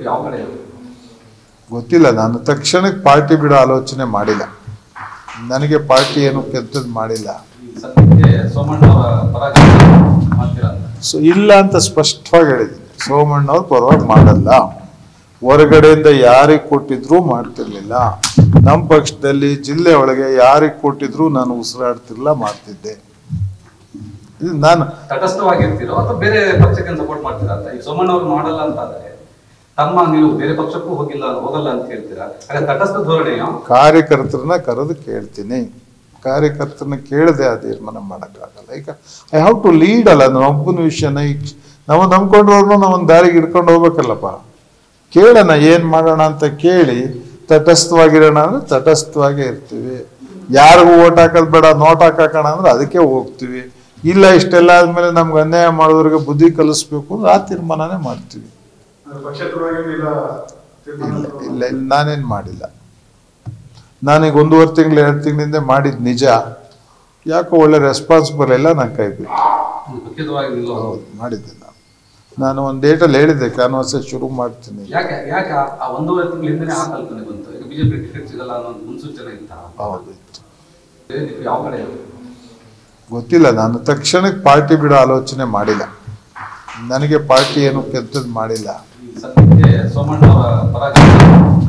ಯಾವ ಕಡೆ ಗೊತ್ತಿಲ್ಲ. ನಾನು ತಕ್ಷಣಕ್ಕೆ ಪಾರ್ಟಿ ಬಿಡೋ ಆಲೋಚನೆ ಮಾಡಿಲ್ಲ. ನನಗೆ ಪಾರ್ಟಿ ಏನು ಕೆಟ್ಟದ್ದು ಮಾಡಿಲ್ಲ. ಸದ್ಯಕ್ಕೆ ಸೋಮಣ್ಣ ಅವರ ಪರ ಮಾಡ್ತೀರಾ ಅಂತ? ಸೊ ಇಲ್ಲ ಅಂತ ಸ್ಪಷ್ಟವಾಗಿ ಹೇಳಿದ್ದೀನಿ. ಸೋಮಣ್ಣವ್ರು ಪರವಾಗಿ ಮಾಡಲ್ಲ. ಹೊರಗಡೆಯಿಂದ ಯಾರಿಗೆ ಕೊಟ್ಟಿದ್ರು ಮಾಡ್ತಿರ್ಲಿಲ್ಲ. ನಮ್ಮ ಪಕ್ಷದಲ್ಲಿ ಜಿಲ್ಲೆ ಒಳಗೆ ಯಾರಿಗೆ ಕೊಟ್ಟಿದ್ರು ನಾನು ಉಸಿರಾಡ್ತಿರ್ಲಿಲ್ಲ, ಮಾಡ್ತಿದ್ದೆ. ಇದು ನಾನು ತಟಸ್ಥವಾಗಿರ್ತೀರೋ ಅಥವಾ ಬೇರೆ ಪಕ್ಷಕ್ಕೆ ಸಪೋರ್ಟ್ ಮಾಡ್ತೀರಾ ಅಂತ? ಈಗ ಸೋಮಣ್ಣ ಅವ್ರು ಮಾಡಲ್ಲ ಅಂತ ಆದ್ರೆ ತಮ್ಮ ನೀವು ಬೇರೆ ಪಕ್ಷಕ್ಕೂ ಹೋಗಲ್ಲ ಅಂತ ಹೇಳ್ತೀರಾ? ಹಾಗೆ ತಟಸ್ಥ ಧೋರಣೆಯ ಕಾರ್ಯಕರ್ತರನ್ನ ಕರೆದು ಕೇಳ್ತೀನಿ. ಕಾರ್ಯಕರ್ತರನ್ನ ಕೇಳದೆ ಆ ತೀರ್ಮಾನ ಮಾಡೋಕ್ಕಾಗಲ್ಲ. ಈಗ ಐ ಹ್ಯಾವ್ ಟು ಲೀಡ್ ಅಲ್ಲ. ಒಬ್ಬನ ವಿಷಯನ ಈಗ ನಾವು ನಂಬ್ಕೊಂಡ್ರವ್ರನ್ನೂ ನಾವು ಒಂದು ದಾರಿಗೆ ಹಿಡ್ಕೊಂಡು ಹೋಗ್ಬೇಕಲ್ಲಪ್ಪ. ಕೇಳೋಣ, ಏನು ಮಾಡೋಣ ಅಂತ ಕೇಳಿ ತಟಸ್ಥವಾಗಿರೋಣ ಅಂದ್ರೆ ತಟಸ್ಥವಾಗೇ ಇರ್ತೀವಿ. ಯಾರಿಗೂ ಓಟ್ ಹಾಕೋದು ಬೇಡ, ನೋಟ್ ಹಾಕೋಣ ಅಂದ್ರೆ ಅದಕ್ಕೆ ಹೋಗ್ತೀವಿ. ಇಲ್ಲ ಇಷ್ಟೆಲ್ಲ ಆದ್ಮೇಲೆ ನಮ್ಗೆ ಅನ್ಯಾಯ ಮಾಡೋದ್ರಿಗೆ ಬುದ್ಧಿ ಕಲಿಸ್ಬೇಕು ಅಂದ್ರೆ ಆ ತೀರ್ಮಾನನೇ ಮಾಡ್ತೀವಿ. ಇಲ್ಲ ಇಲ್ಲ, ನಾನೇನು ಮಾಡಿಲ್ಲ. ನಾನೀಗ 1.5 ತಿಂಗಳು 2 ತಿಂಗಳಿಂದ ಮಾಡಿದ ನಿಜ. ಯಾಕೋ ಒಳ್ಳೆ ರೆಸ್ಪಾನ್ಸಿಬಲ್ ಇಲ್ಲ, ನಾನು ಕೈ ಬಿಟ್ಟು ಹೌದು ಮಾಡಿದ್ದೆ. ನಾನು ಒಂದು ಡೇಟಲ್ಲಿ ಹೇಳಿದ್ದೆ ಕ್ಯಾನ್ವಾಸ್ ಶುರು ಮಾಡ್ತೀನಿ. ಯಾಕೆ ಆ 1.5 ತಿಂಗಳಿಂದನೇ ಆ ಕಲ್ಪನೆ ಬಂತು? ಈಗ ಬಿಜೆಪಿ ಟಿಕೆಟ್ ಸಿಗಲ್ಲ ಅನ್ನೋ ಮುನ್ಸೂಚನೆ ಇತ್ತಾ? ಹೌದು ಇತ್ತು. ಯಾವ ಕಡೆ ಗೊತ್ತಿಲ್ಲ. ನಾನು ತಕ್ಷಣಕ್ಕೆ ಪಾರ್ಟಿ ಬಿಡೋ ಆಲೋಚನೆ ಮಾಡಿಲ್ಲ. ನನಗೆ ಪಾರ್ಟಿ ಏನು ಕೆಟ್ಟದ್ದು ಮಾಡಿಲ್ಲ. ಸದ್ಯಕ್ಕೆ ಸೋಮಣ್ಣ ಅವರ ಪರ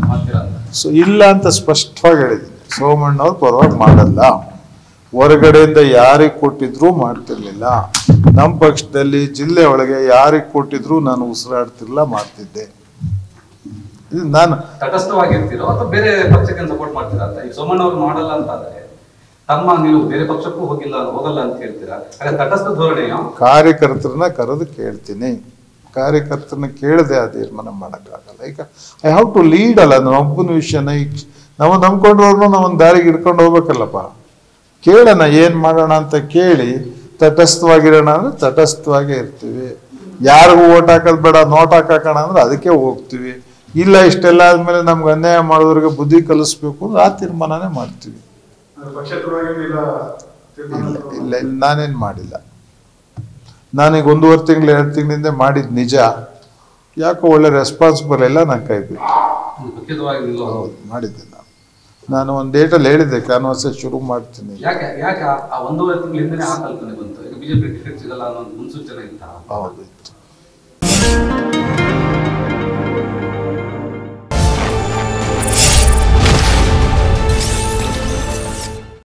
ಮಾಡ್ತೀರಾ ಅಂತ? ಸೊ ಇಲ್ಲ ಅಂತ ಸ್ಪಷ್ಟವಾಗಿ ಹೇಳಿದ್ದೀನಿ. ಸೋಮಣ್ಣವ್ರು ಪರವಾಗಿ ಮಾಡಲ್ಲ. ಹೊರಗಡೆಯಿಂದ ಯಾರಿಗೆ ಕೊಟ್ಟಿದ್ರು ಮಾಡ್ತಿರ್ಲಿಲ್ಲ. ನಮ್ಮ ಪಕ್ಷದಲ್ಲಿ ಜಿಲ್ಲೆ ಒಳಗೆ ಯಾರಿಗೆ ಕೊಟ್ಟಿದ್ರು ನಾನು ಉಸಿರಾಡ್ತಿರ್ಲಿಲ್ಲ, ಮಾಡ್ತಿದ್ದೆ. ಇದು ನಾನು ತಟಸ್ಥವಾಗಿರ್ತೀರೋ ಅಥವಾ ಬೇರೆ ಪಕ್ಷಕ್ಕೆ ಸಪೋರ್ಟ್ ಮಾಡ್ತೀರಾ ಅಂತ? ಈಗ ಸೋಮಣ್ಣ ಅವ್ರು ಮಾಡಲ್ಲ ಅಂತ ಆದ್ರೆ ತಮ್ಮ ನೀವು ಬೇರೆ ಪಕ್ಷಕ್ಕೂ ಹೋಗಲ್ಲ ಅಂತ ಹೇಳ್ತೀರಾ? ಹಾಗೆ ತಟಸ್ಥ ಧೋರಣೆಯ ಕಾರ್ಯಕರ್ತರನ್ನ ಕರೆದು ಕೇಳ್ತೀನಿ. ಕಾರ್ಯಕರ್ತರನ್ನ ಕೇಳದೆ ಆ ತೀರ್ಮಾನ ಮಾಡೋಕ್ಕಾಗಲ್ಲ. ಈಗ ಐ ಹ್ಯಾವ್ ಟು ಲೀಡ್ ಅಲ್ಲ. ಒಬ್ಬನ ವಿಷಯನ ಈಗ ನಾವು ನಂಬ್ಕೊಂಡ್ರವ್ರನ್ನೂ ನಾವು ಒಂದು ದಾರಿಗೆ ಹಿಡ್ಕೊಂಡು ಹೋಗ್ಬೇಕಲ್ಲಪ್ಪ. ಕೇಳೋಣ, ಏನು ಮಾಡೋಣ ಅಂತ ಕೇಳಿ ತಟಸ್ಥವಾಗಿರೋಣ ಅಂದ್ರೆ ತಟಸ್ಥವಾಗೇ ಇರ್ತೀವಿ. ಯಾರಿಗೂ ಓಟ್ ಹಾಕೋದು ಬೇಡ, ನೋಟ್ ಹಾಕೋಣ ಅಂದ್ರೆ ಅದಕ್ಕೆ ಹೋಗ್ತೀವಿ. ಇಲ್ಲ ಇಷ್ಟೆಲ್ಲ ಆದ್ಮೇಲೆ ನಮ್ಗೆ ಅನ್ಯಾಯ ಮಾಡೋದ್ರಿಗೆ ಬುದ್ಧಿ ಕಲಿಸ್ಬೇಕು ಅಂದ್ರೆ ಆ ತೀರ್ಮಾನನೇ ಮಾಡ್ತೀವಿ. ಇಲ್ಲ ಇಲ್ಲ ಇಲ್ಲ, ನಾನೇನು ಮಾಡಿಲ್ಲ. ನಾನೀಗ 1.5 ತಿಂಗಳು 2 ತಿಂಗಳಿಂದ ಮಾಡಿದ ನಿಜ. ಯಾಕೋ ಒಳ್ಳೆ ರೆಸ್ಪಾನ್ಸಿಬಲ್ ಇಲ್ಲ, ನಾನು ಕೈ ಬಿಟ್ಟು ಹೌದು ಮಾಡಿದ್ದೆ. ನಾನು ಒಂದು ಡೇಟಲ್ಲಿ ಹೇಳಿದ್ದೆ ಕ್ಯಾನ್ವಾಸ್ ಶುರು ಮಾಡ್ತೀನಿ. ಯಾಕೆ ಆ 1.5 ತಿಂಗಳಿಂದನೇ ಆ ಕಲ್ಪನೆ ಬಂತು? ಈಗ ಬಿಜೆಪಿ ಟಿಕೆಟ್ ಸಿಗಲ್ಲ ಅನ್ನೋ ಮುನ್ಸೂಚನೆ ಇತ್ತಾ? ಹೌದು ಇತ್ತು.